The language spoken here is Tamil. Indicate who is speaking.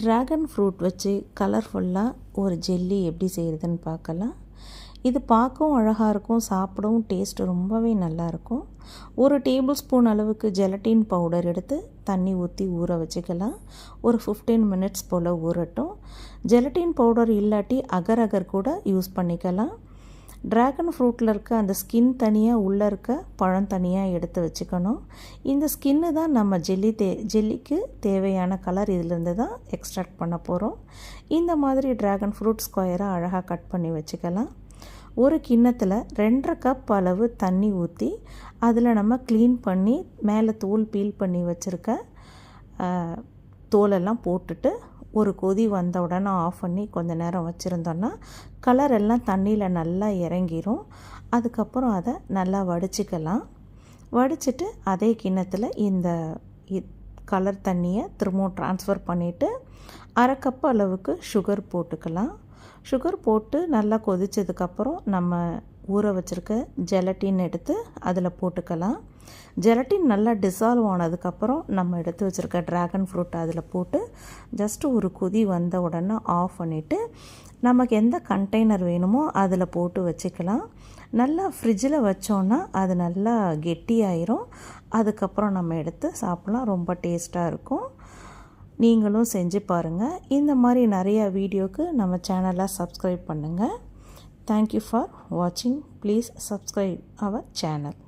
Speaker 1: ட்ராகன் ஃப்ரூட் வச்சு கலர்ஃபுல்லாக ஒரு ஜெல்லி எப்படி செய்கிறதுன்னு பார்க்கலாம். இது பார்க்கவும் அழகாக இருக்கும், சாப்பிடவும் டேஸ்ட்டு ரொம்பவே நல்லாயிருக்கும். ஒரு டேபிள் ஸ்பூன் அளவுக்கு ஜெலட்டின் பவுடர் எடுத்து தண்ணி ஊற்றி ஊற வச்சுக்கலாம். ஒரு 15 மினிட்ஸ் போல் ஊறட்டும். ஜெலட்டின் பவுடர் இல்லாட்டி அகர் அகர் கூட யூஸ் பண்ணிக்கலாம். ட்ராகன் ஃப்ரூட்டில் இருக்க அந்த ஸ்கின் தனியாக, உள்ளே இருக்க பழம் தனியாக எடுத்து வச்சுக்கணும். இந்த ஸ்கின்னு தான் நம்ம ஜெல்லிக்கு தேவையான கலர் இதிலேருந்து தான் எக்ஸ்ட்ராக்ட் பண்ண போகிறோம். இந்த மாதிரி ட்ராகன் ஃப்ரூட் ஸ்கொயராக அழகாக கட் பண்ணி வச்சுக்கலாம். ஒரு கிண்ணத்தில் 2.5 கப் அளவு தண்ணி ஊற்றி அதில் நம்ம க்ளீன் பண்ணி மேலே தோல் பீல் பண்ணி வச்சுருக்க தோலெல்லாம் போட்டுட்டு ஒரு கொதி வந்த உடனே ஆஃப் பண்ணி கொஞ்சம் நேரம் வச்சுருந்தோன்னா கலர் எல்லாம் தண்ணியில் நல்லா இறங்கிரும். அதுக்கப்புறம் அதை நல்லா வடிச்சிக்கலாம். வடிச்சிட்டு அதே கிண்ணத்தில் இந்த கலர் தண்ணியை திரும்பவும் ட்ரான்ஸ்ஃபர் பண்ணிவிட்டு 1/2 கப் அளவுக்கு சுகர் போட்டுக்கலாம். சுகர் போட்டு நல்லா கொதித்ததுக்கப்புறம் நம்ம ஊற வச்சுருக்க ஜெலட்டின் எடுத்து அதில் போட்டுக்கலாம். ஜெலட்டின் நல்லா டிசால்வ் ஆனதுக்கப்புறம் நம்ம எடுத்து வச்சுருக்க ட்ராகன் ஃப்ரூட் அதில் போட்டு ஜஸ்ட்டு ஒரு கொதி வந்த உடனே ஆஃப் பண்ணிவிட்டு நமக்கு எந்த கண்டெய்னர் வேணுமோ அதில் போட்டு வச்சுக்கலாம். நல்லா ஃப்ரிட்ஜில் வச்சோன்னா அது நல்லா கெட்டியாயிரும். அதுக்கப்புறம் நம்ம எடுத்து சாப்பிட்லாம். ரொம்ப டேஸ்ட்டாக இருக்கும். நீங்களும் செஞ்சு பாருங்கள். இந்த மாதிரி நிறையா வீடியோக்கு நம்ம சேனலை சப்ஸ்கிரைப் பண்ணுங்கள். தேங்க்யூ ஃபார் வாட்சிங். Please subscribe our channel.